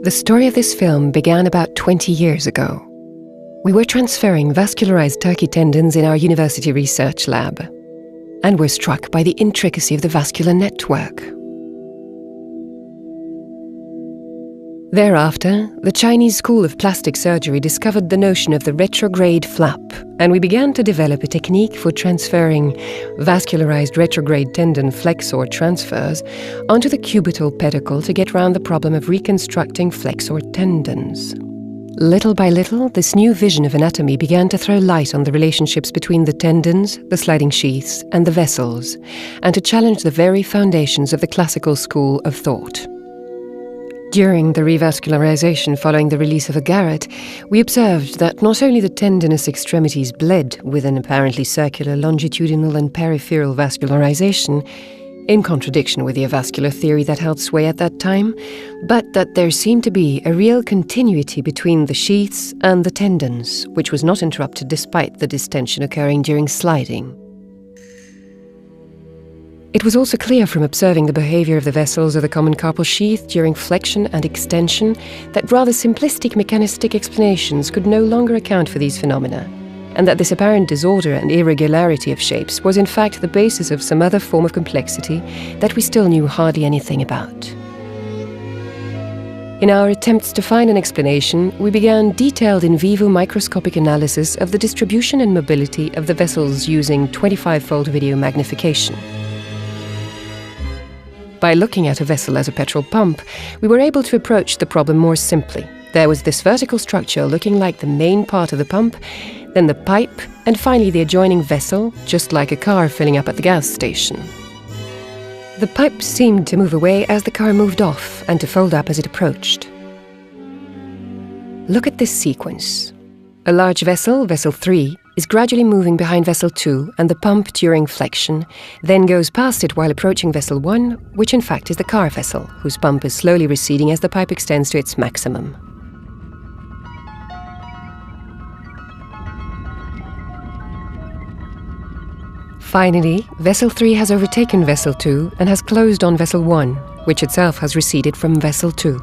The story of this film began about 20 years ago. We were transferring vascularized turkey tendons in our university research lab, and were struck by the intricacy of the vascular network. Thereafter, the Chinese School of Plastic Surgery discovered the notion of the retrograde flap, and we began to develop a technique for transferring vascularized retrograde tendon flexor transfers onto the cubital pedicle to get round the problem of reconstructing flexor tendons. Little by little, this new vision of anatomy began to throw light on the relationships between the tendons, the sliding sheaths, and the vessels, and to challenge the very foundations of the classical school of thought. During the revascularization following the release of agarate, we observed that not only the tendinous extremities bled with an apparently circular longitudinal and peripheral vascularization, in contradiction with the avascular theory that held sway at that time, but that there seemed to be a real continuity between the sheaths and the tendons, which was not interrupted despite the distension occurring during sliding. It was also clear from observing the behavior of the vessels of the common carpal sheath during flexion and extension that rather simplistic mechanistic explanations could no longer account for these phenomena, and that this apparent disorder and irregularity of shapes was in fact the basis of some other form of complexity that we still knew hardly anything about. In our attempts to find an explanation, we began detailed in vivo microscopic analysis of the distribution and mobility of the vessels using 25-fold video magnification. By looking at a vessel as a petrol pump, we were able to approach the problem more simply. There was this vertical structure looking like the main part of the pump, then the pipe, and finally the adjoining vessel, just like a car filling up at the gas station. The pipe seemed to move away as the car moved off and to fold up as it approached. Look at this sequence. A large vessel, vessel 3, is gradually moving behind vessel 2 and the pump during flexion, then goes past it while approaching vessel 1, which in fact is the car vessel, whose pump is slowly receding as the pipe extends to its maximum. Finally, vessel 3 has overtaken vessel 2 and has closed on vessel 1, which itself has receded from vessel 2.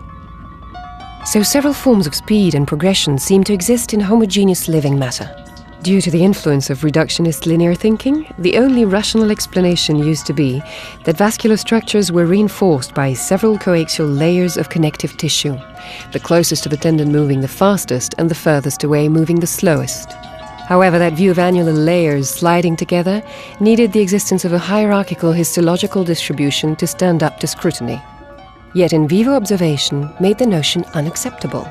So several forms of speed and progression seem to exist in homogeneous living matter. Due to the influence of reductionist linear thinking, the only rational explanation used to be that vascular structures were reinforced by several coaxial layers of connective tissue, the closest to the tendon moving the fastest and the furthest away moving the slowest. However, that view of annular layers sliding together needed the existence of a hierarchical histological distribution to stand up to scrutiny. Yet in vivo observation made the notion unacceptable.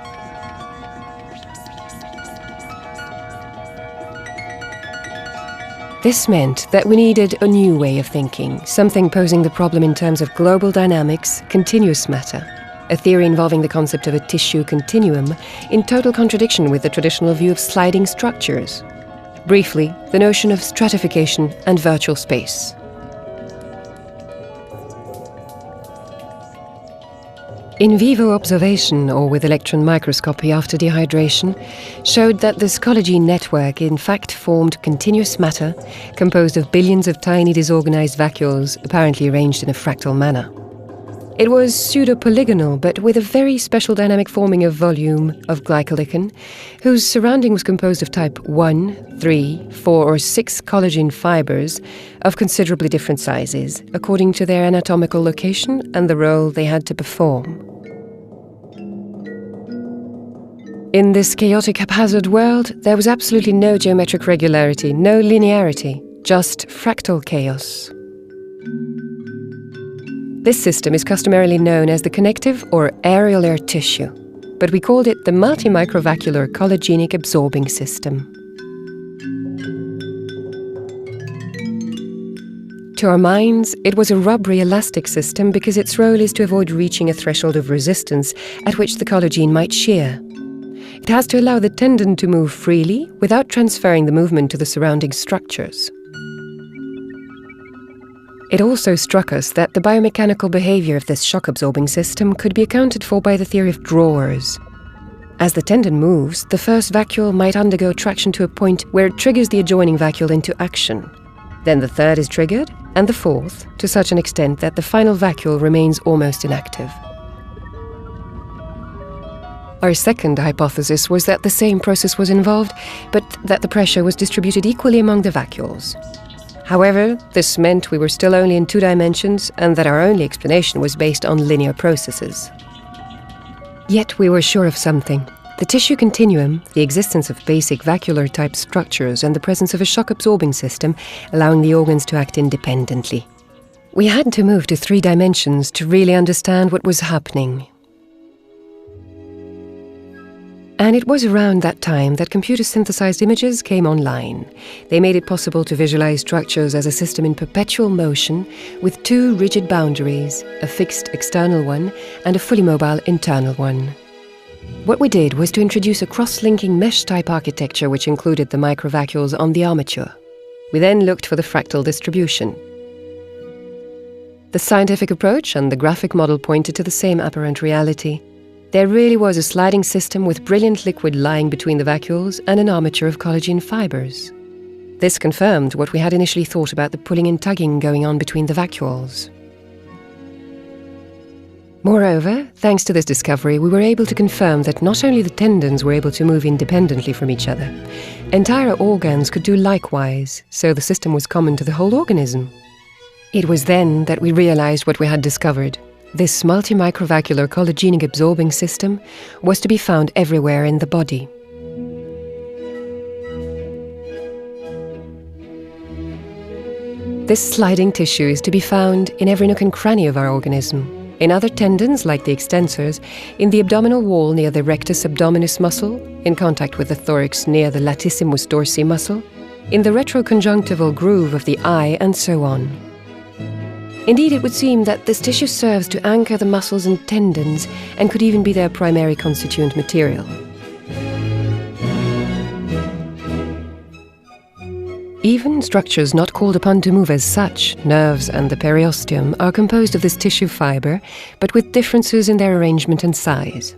This meant that we needed a new way of thinking, something posing the problem in terms of global dynamics, continuous matter, a theory involving the concept of a tissue continuum in total contradiction with the traditional view of sliding structures. Briefly, the notion of stratification and virtual space. In vivo observation, or with electron microscopy after dehydration, showed that this collagen network in fact formed continuous matter composed of billions of tiny disorganized vacuoles apparently arranged in a fractal manner. It was pseudo-polygonal, but with a very special dynamic forming of volume of glycolichen, whose surrounding was composed of type 1, 3, 4 or 6 collagen fibers of considerably different sizes, according to their anatomical location and the role they had to perform. In this chaotic, haphazard world, there was absolutely no geometric regularity, no linearity, just fractal chaos. This system is customarily known as the connective or areolar tissue, but we called it the multimicrovascular collagenic absorbing system. To our minds, it was a rubbery elastic system because its role is to avoid reaching a threshold of resistance at which the collagen might shear. It has to allow the tendon to move freely without transferring the movement to the surrounding structures. It also struck us that the biomechanical behavior of this shock-absorbing system could be accounted for by the theory of drawers. As the tendon moves, the first vacuole might undergo traction to a point where it triggers the adjoining vacuole into action. Then the third is triggered, and the fourth, to such an extent that the final vacuole remains almost inactive. Our second hypothesis was that the same process was involved, but that the pressure was distributed equally among the vacuoles. However, this meant we were still only in 2 dimensions and that our only explanation was based on linear processes. Yet we were sure of something: the tissue continuum, the existence of basic vacuolar-type structures, and the presence of a shock-absorbing system, allowing the organs to act independently. We had to move to 3 dimensions to really understand what was happening. And it was around that time that computer-synthesized images came online. They made it possible to visualize structures as a system in perpetual motion, with 2 rigid boundaries, a fixed external one and a fully mobile internal one. What we did was to introduce a cross-linking mesh-type architecture which included the microvacuoles on the armature. We then looked for the fractal distribution. The scientific approach and the graphic model pointed to the same apparent reality. There really was a sliding system with brilliant liquid lying between the vacuoles and an armature of collagen fibers. This confirmed what we had initially thought about the pulling and tugging going on between the vacuoles. Moreover, thanks to this discovery, we were able to confirm that not only the tendons were able to move independently from each other, entire organs could do likewise, so the system was common to the whole organism. It was then that we realized what we had discovered. This multi-microvacuolar collagenic absorbing system was to be found everywhere in the body. This sliding tissue is to be found in every nook and cranny of our organism, in other tendons like the extensors, in the abdominal wall near the rectus abdominis muscle, in contact with the thorax near the latissimus dorsi muscle, in the retroconjunctival groove of the eye, and so on. Indeed, it would seem that this tissue serves to anchor the muscles and tendons and could even be their primary constituent material. Even structures not called upon to move as such, nerves and the periosteum, are composed of this tissue fiber, but with differences in their arrangement and size.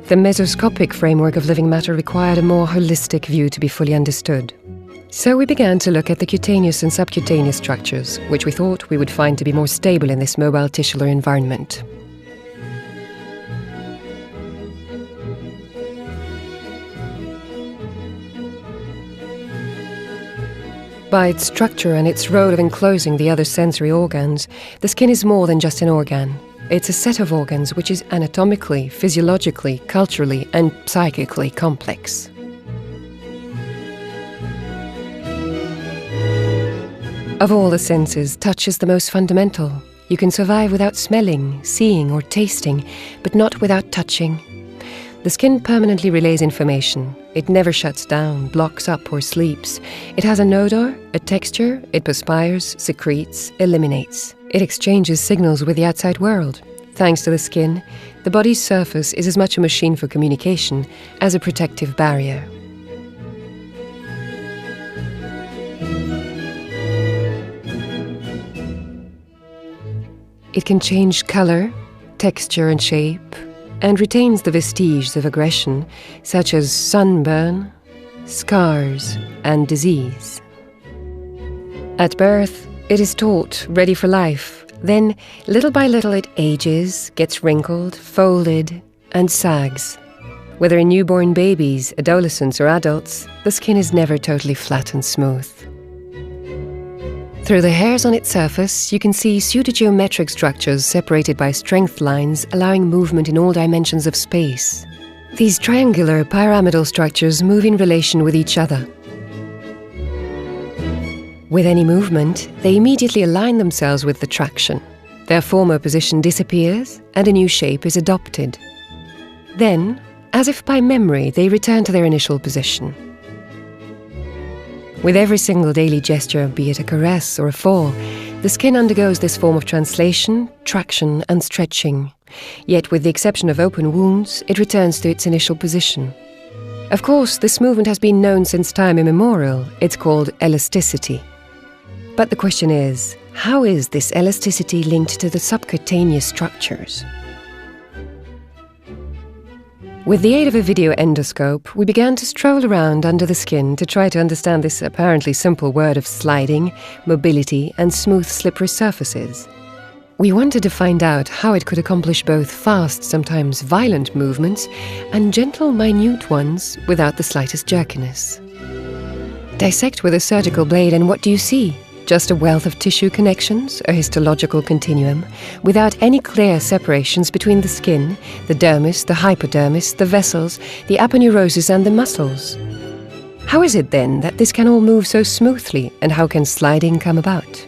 The mesoscopic framework of living matter required a more holistic view to be fully understood. So we began to look at the cutaneous and subcutaneous structures, which we thought we would find to be more stable in this mobile tissular environment. By its structure and its role of enclosing the other sensory organs, the skin is more than just an organ. It's a set of organs which is anatomically, physiologically, culturally, and psychically complex. Of all the senses, touch is the most fundamental. You can survive without smelling, seeing, or tasting, but not without touching. The skin permanently relays information. It never shuts down, blocks up, or sleeps. It has an odor, a texture, it perspires, secretes, eliminates. It exchanges signals with the outside world. Thanks to the skin, the body's surface is as much a machine for communication as a protective barrier. It can change color, texture, and shape, and retains the vestiges of aggression, such as sunburn, scars, and disease. At birth, it is taught, ready for life. Then, little by little, it ages, gets wrinkled, folded, and sags. Whether in newborn babies, adolescents, or adults, the skin is never totally flat and smooth. Through the hairs on its surface, you can see pseudogeometric structures separated by strength lines, allowing movement in all dimensions of space. These triangular pyramidal structures move in relation with each other. With any movement, they immediately align themselves with the traction. Their former position disappears, and a new shape is adopted. Then, as if by memory, they return to their initial position. With every single daily gesture, be it a caress or a fall, the skin undergoes this form of translation, traction, and stretching. Yet, with the exception of open wounds, it returns to its initial position. Of course, this movement has been known since time immemorial. It's called elasticity. But the question is, how is this elasticity linked to the subcutaneous structures? With the aid of a video endoscope, we began to stroll around under the skin to try to understand this apparently simple word of sliding, mobility, and smooth, slippery surfaces. We wanted to find out how it could accomplish both fast, sometimes violent movements, and gentle, minute ones without the slightest jerkiness. Dissect with a surgical blade, and what do you see? Just a wealth of tissue connections, a histological continuum, without any clear separations between the skin, the dermis, the hypodermis, the vessels, the aponeurosis and the muscles. How is it then that this can all move so smoothly, and how can sliding come about?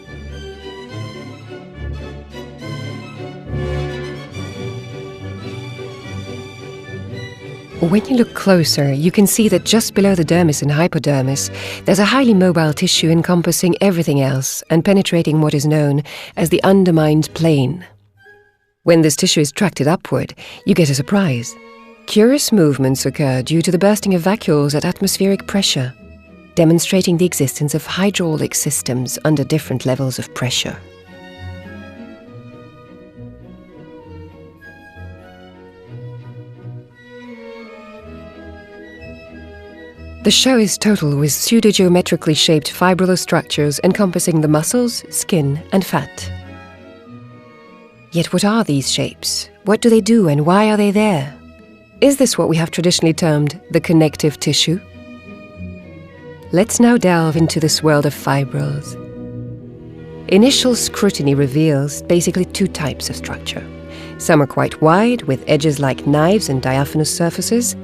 When you look closer, you can see that just below the dermis and hypodermis, there's a highly mobile tissue encompassing everything else and penetrating what is known as the undermined plane. When this tissue is tracted upward, you get a surprise. Curious movements occur due to the bursting of vacuoles at atmospheric pressure, demonstrating the existence of hydraulic systems under different levels of pressure. The show is total with pseudogeometrically shaped fibrillar structures encompassing the muscles, skin, and fat. Yet what are these shapes? What do they do, and why are they there? Is this what we have traditionally termed the connective tissue? Let's now delve into this world of fibrils. Initial scrutiny reveals basically two types of structure. Some are quite wide, with edges like knives and diaphanous surfaces.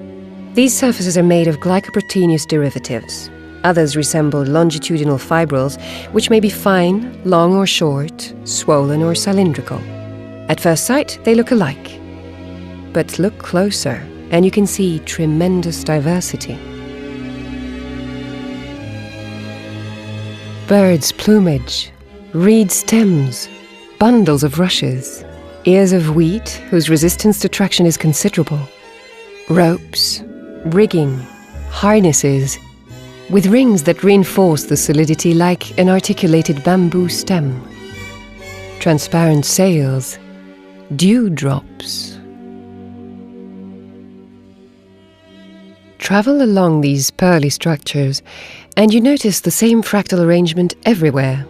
These surfaces are made of glycoproteinous derivatives. Others resemble longitudinal fibrils, which may be fine, long or short, swollen or cylindrical. At first sight, they look alike. But look closer, and you can see tremendous diversity. Birds' plumage, reed stems, bundles of rushes, ears of wheat whose resistance to traction is considerable, ropes, rigging, harnesses, with rings that reinforce the solidity like an articulated bamboo stem, transparent sails, dewdrops. Travel along these pearly structures, and you notice the same fractal arrangement everywhere.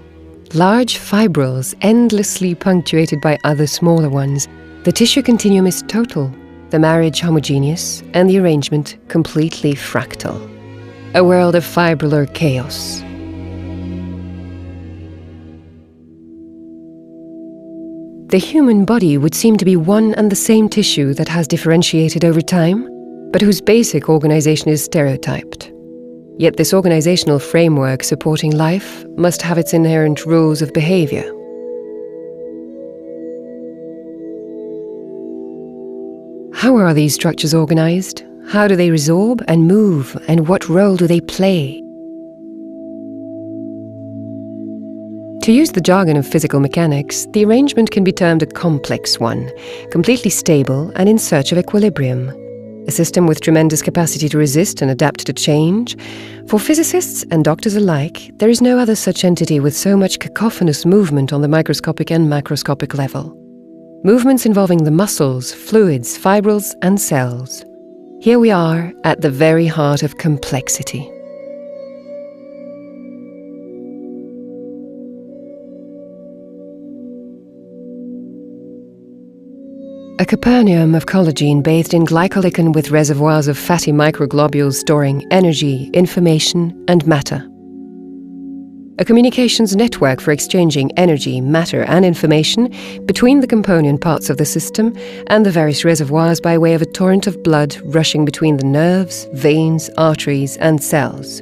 Large fibrils endlessly punctuated by other smaller ones. The tissue continuum is total, the marriage homogeneous, and the arrangement completely fractal. A world of fibrillar chaos. The human body would seem to be one and the same tissue that has differentiated over time, but whose basic organization is stereotyped. Yet this organizational framework supporting life must have its inherent rules of behavior. How are these structures organized? How do they resorb and move, and what role do they play? To use the jargon of physical mechanics, the arrangement can be termed a complex one, completely stable and in search of equilibrium. A system with tremendous capacity to resist and adapt to change. For physicists and doctors alike, there is no other such entity with so much cacophonous movement on the microscopic and macroscopic level. Movements involving the muscles, fluids, fibrils, and cells. Here we are at the very heart of complexity. A Capernaum of collagen bathed in glycolicin with reservoirs of fatty microglobules storing energy, information, and matter. A communications network for exchanging energy, matter, and information between the component parts of the system and the various reservoirs by way of a torrent of blood rushing between the nerves, veins, arteries, and cells.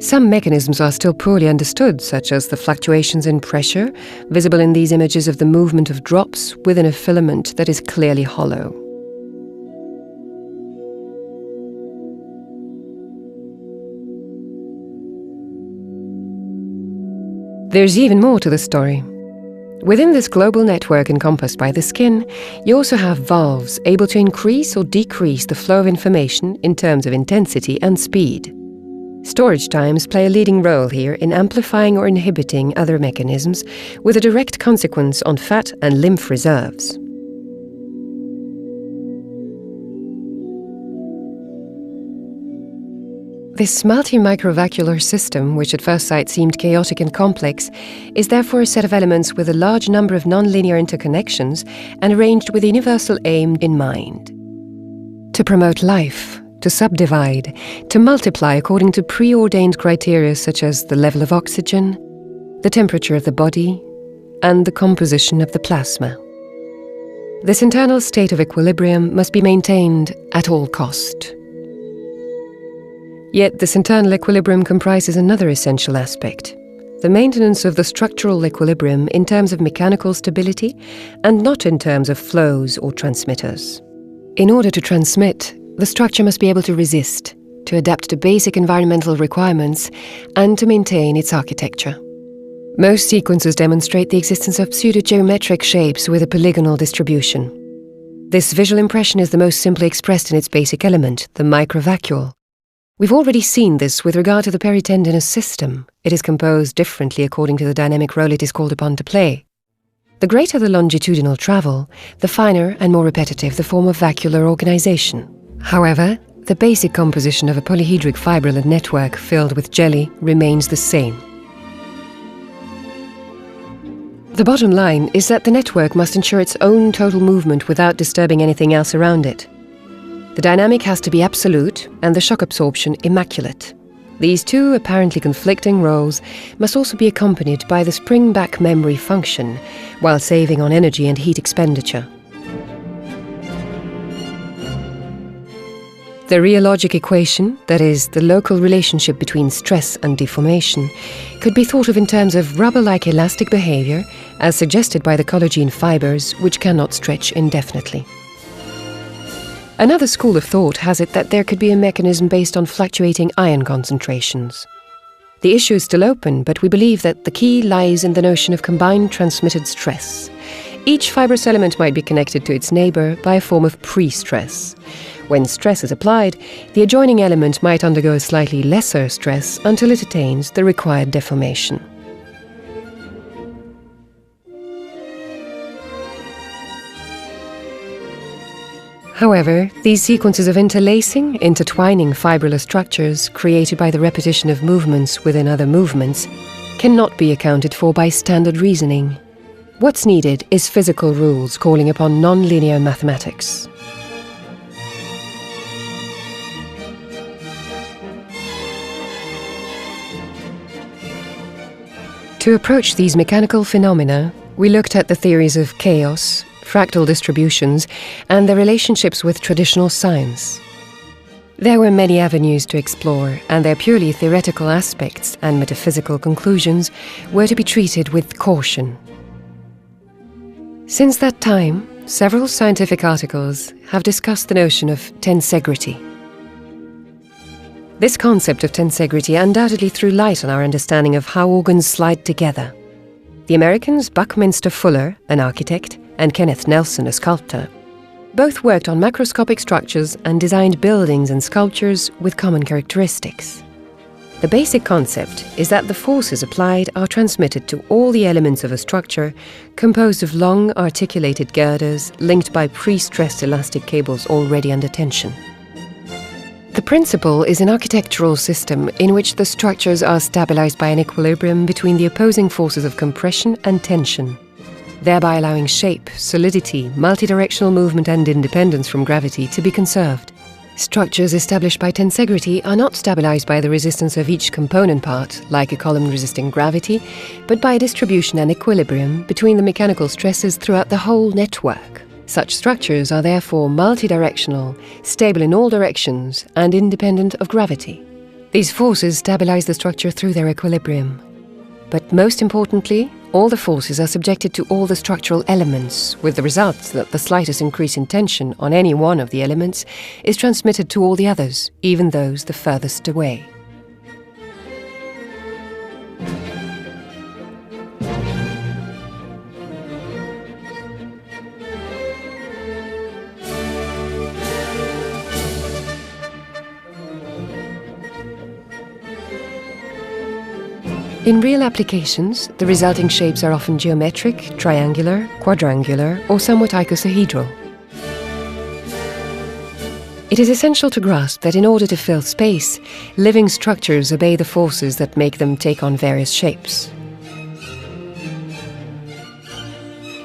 Some mechanisms are still poorly understood, such as the fluctuations in pressure, visible in these images of the movement of drops within a filament that is clearly hollow. There's even more to the story. Within this global network encompassed by the skin, you also have valves able to increase or decrease the flow of information in terms of intensity and speed. Storage times play a leading role here in amplifying or inhibiting other mechanisms, with a direct consequence on fat and lymph reserves. This multi-microvacuolar system, which at first sight seemed chaotic and complex, is therefore a set of elements with a large number of nonlinear interconnections and arranged with a universal aim in mind: to promote life, to subdivide, to multiply according to preordained criteria such as the level of oxygen, the temperature of the body, and the composition of the plasma. This internal state of equilibrium must be maintained at all cost. Yet this internal equilibrium comprises another essential aspect: the maintenance of the structural equilibrium in terms of mechanical stability and not in terms of flows or transmitters. In order to transmit, the structure must be able to resist, to adapt to basic environmental requirements, and to maintain its architecture. Most sequences demonstrate the existence of pseudo-geometric shapes with a polygonal distribution. This visual impression is the most simply expressed in its basic element, the microvacuole. We've already seen this with regard to the peritendinous system. It is composed differently according to the dynamic role it is called upon to play. The greater the longitudinal travel, the finer and more repetitive the form of vacuolar organization. However, the basic composition of a polyhedric fibrillate network filled with jelly remains the same. The bottom line is that the network must ensure its own total movement without disturbing anything else around it. The dynamic has to be absolute and the shock absorption immaculate. These two apparently conflicting roles must also be accompanied by the spring-back memory function, while saving on energy and heat expenditure. The rheologic equation, that is, the local relationship between stress and deformation, could be thought of in terms of rubber-like elastic behavior, as suggested by the collagen fibers, which cannot stretch indefinitely. Another school of thought has it that there could be a mechanism based on fluctuating ion concentrations. The issue is still open, but we believe that the key lies in the notion of combined transmitted stress. Each fibrous element might be connected to its neighbor by a form of pre-stress. When stress is applied, the adjoining element might undergo a slightly lesser stress until it attains the required deformation. However, these sequences of interlacing, intertwining fibrillar structures created by the repetition of movements within other movements cannot be accounted for by standard reasoning. What's needed is physical rules calling upon non-linear mathematics. To approach these mechanical phenomena, we looked at the theories of chaos, fractal distributions, and their relationships with traditional science. There were many avenues to explore, and their purely theoretical aspects and metaphysical conclusions were to be treated with caution. Since that time, several scientific articles have discussed the notion of tensegrity. This concept of tensegrity undoubtedly threw light on our understanding of how organs slide together. The Americans Buckminster Fuller, an architect, and Kenneth Nelson, a sculptor, both worked on macroscopic structures and designed buildings and sculptures with common characteristics. The basic concept is that the forces applied are transmitted to all the elements of a structure composed of long articulated girders linked by pre-stressed elastic cables already under tension. The principle is an architectural system in which the structures are stabilized by an equilibrium between the opposing forces of compression and tension, thereby allowing shape, solidity, multidirectional movement and independence from gravity to be conserved. Structures established by tensegrity are not stabilized by the resistance of each component part, like a column resisting gravity, but by a distribution and equilibrium between the mechanical stresses throughout the whole network. Such structures are therefore multidirectional, stable in all directions, and independent of gravity. These forces stabilize the structure through their equilibrium. But most importantly, all the forces are subjected to all the structural elements, with the result that the slightest increase in tension on any one of the elements is transmitted to all the others, even those the furthest away. In real applications, the resulting shapes are often geometric, triangular, quadrangular, or somewhat icosahedral. It is essential to grasp that in order to fill space, living structures obey the forces that make them take on various shapes.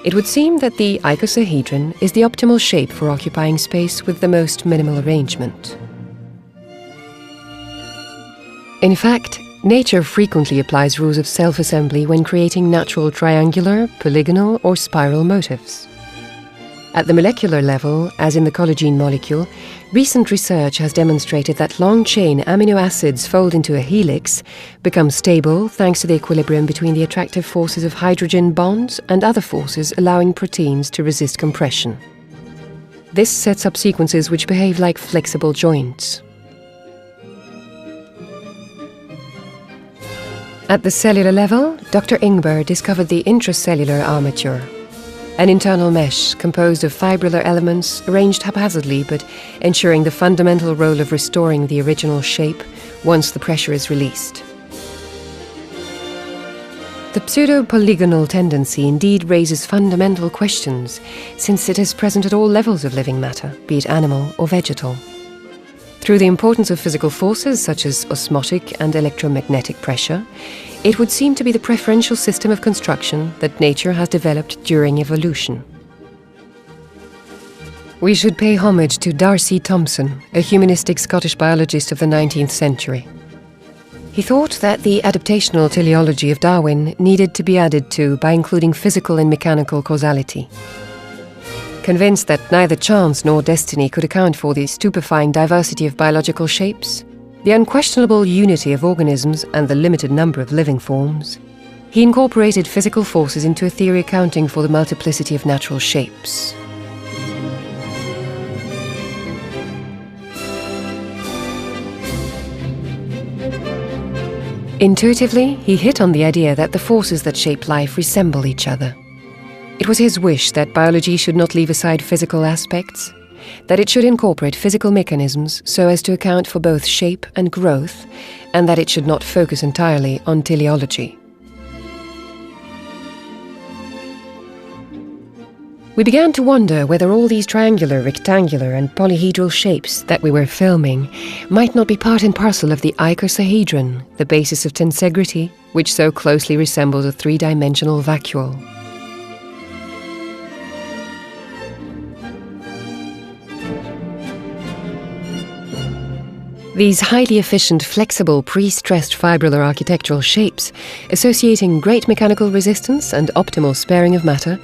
It would seem that the icosahedron is the optimal shape for occupying space with the most minimal arrangement. In fact, nature frequently applies rules of self-assembly when creating natural triangular, polygonal, or spiral motifs. At the molecular level, as in the collagen molecule, recent research has demonstrated that long-chain amino acids fold into a helix, become stable thanks to the equilibrium between the attractive forces of hydrogen bonds and other forces allowing proteins to resist compression. This sets up sequences which behave like flexible joints. At the cellular level, Dr. Ingber discovered the intracellular armature, an internal mesh composed of fibrillar elements arranged haphazardly but ensuring the fundamental role of restoring the original shape once the pressure is released. The pseudo-polygonal tendency indeed raises fundamental questions, since it is present at all levels of living matter, be it animal or vegetal. Through the importance of physical forces such as osmotic and electromagnetic pressure, it would seem to be the preferential system of construction that nature has developed during evolution. We should pay homage to D'Arcy Thompson, a humanistic Scottish biologist of the 19th century. He thought that the adaptational teleology of Darwin needed to be added to by including physical and mechanical causality. Convinced that neither chance nor destiny could account for the stupefying diversity of biological shapes, the unquestionable unity of organisms and the limited number of living forms, he incorporated physical forces into a theory accounting for the multiplicity of natural shapes. Intuitively, he hit on the idea that the forces that shape life resemble each other. It was his wish that biology should not leave aside physical aspects, that it should incorporate physical mechanisms so as to account for both shape and growth, and that it should not focus entirely on teleology. We began to wonder whether all these triangular, rectangular, and polyhedral shapes that we were filming might not be part and parcel of the icosahedron, the basis of tensegrity, which so closely resembles a three-dimensional vacuole. These highly efficient, flexible, pre-stressed fibrillar architectural shapes, associating great mechanical resistance and optimal sparing of matter,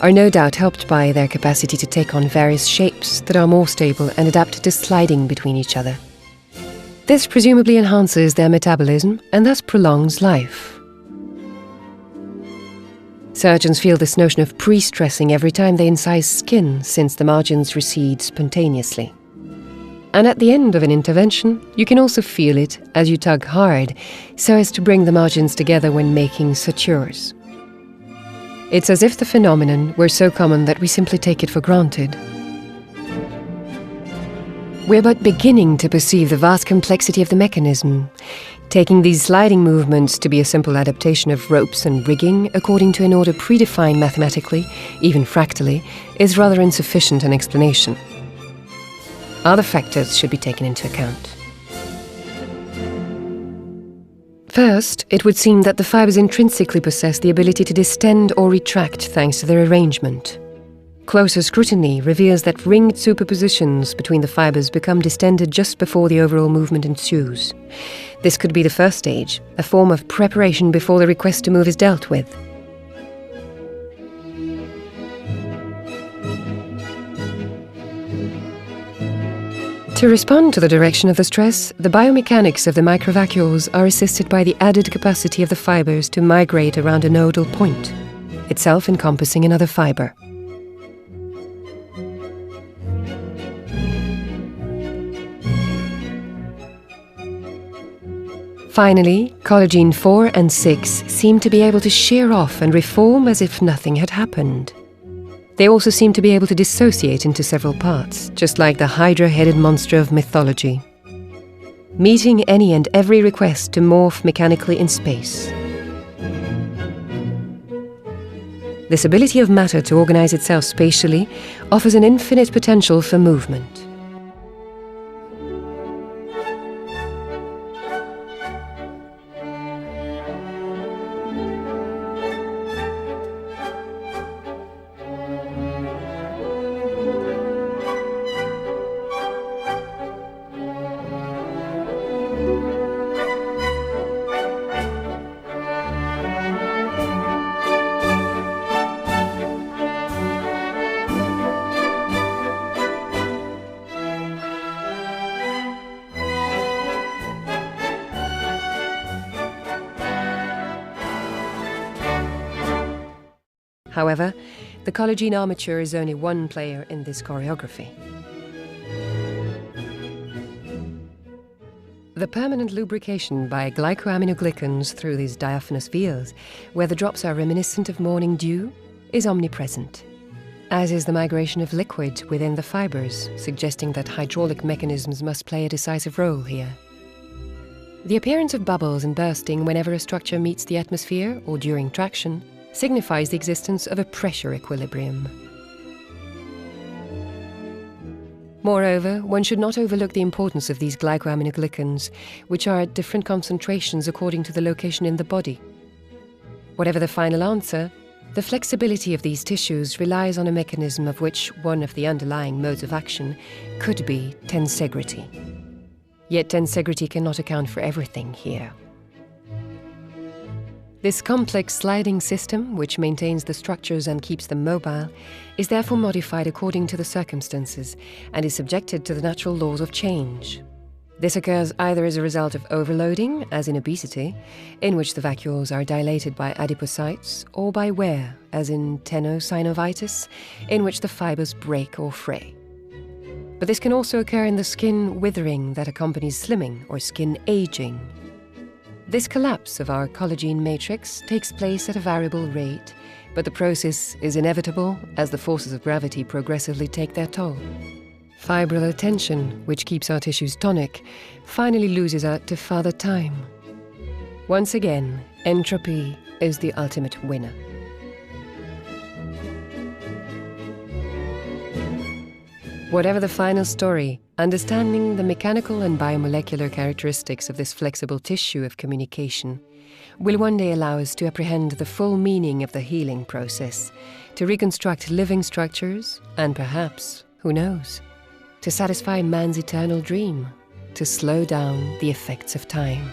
are no doubt helped by their capacity to take on various shapes that are more stable and adapted to sliding between each other. This presumably enhances their metabolism and thus prolongs life. Surgeons feel this notion of pre-stressing every time they incise skin, since the margins recede spontaneously. And at the end of an intervention, you can also feel it as you tug hard, so as to bring the margins together when making sutures. It's as if the phenomenon were so common that we simply take it for granted. We're but beginning to perceive the vast complexity of the mechanism, taking these sliding movements to be a simple adaptation of ropes and rigging according to an order predefined mathematically, even fractally, is rather insufficient an explanation. Other factors should be taken into account. First, it would seem that the fibers intrinsically possess the ability to distend or retract thanks to their arrangement. Closer scrutiny reveals that ringed superpositions between the fibers become distended just before the overall movement ensues. This could be the first stage, a form of preparation before the request to move is dealt with. To respond to the direction of the stress, the biomechanics of the microvacuoles are assisted by the added capacity of the fibers to migrate around a nodal point, itself encompassing another fiber. Finally, collagen 4 and 6 seem to be able to shear off and reform as if nothing had happened. They also seem to be able to dissociate into several parts, just like the hydra-headed monster of mythology, meeting any and every request to morph mechanically in space. This ability of matter to organize itself spatially offers an infinite potential for movement. However, the collagen armature is only one player in this choreography. The permanent lubrication by glycoaminoglycans through these diaphanous veils, where the drops are reminiscent of morning dew, is omnipresent, as is the migration of liquid within the fibers, suggesting that hydraulic mechanisms must play a decisive role here. The appearance of bubbles and bursting whenever a structure meets the atmosphere or during traction signifies the existence of a pressure equilibrium. Moreover, one should not overlook the importance of these glycoaminoglycans, which are at different concentrations according to the location in the body. Whatever the final answer, the flexibility of these tissues relies on a mechanism of which one of the underlying modes of action could be tensegrity. Yet tensegrity cannot account for everything here. This complex sliding system, which maintains the structures and keeps them mobile, is therefore modified according to the circumstances and is subjected to the natural laws of change. This occurs either as a result of overloading, as in obesity, in which the vacuoles are dilated by adipocytes, or by wear, as in tenosynovitis, in which the fibers break or fray. But this can also occur in the skin withering that accompanies slimming or skin aging. This collapse of our collagen matrix takes place at a variable rate, but the process is inevitable as the forces of gravity progressively take their toll. Fibrillar tension, which keeps our tissues tonic, finally loses out to father time. Once again, entropy is the ultimate winner. Whatever the final story, understanding the mechanical and biomolecular characteristics of this flexible tissue of communication will one day allow us to apprehend the full meaning of the healing process, to reconstruct living structures, and perhaps, who knows, to satisfy man's eternal dream, to slow down the effects of time.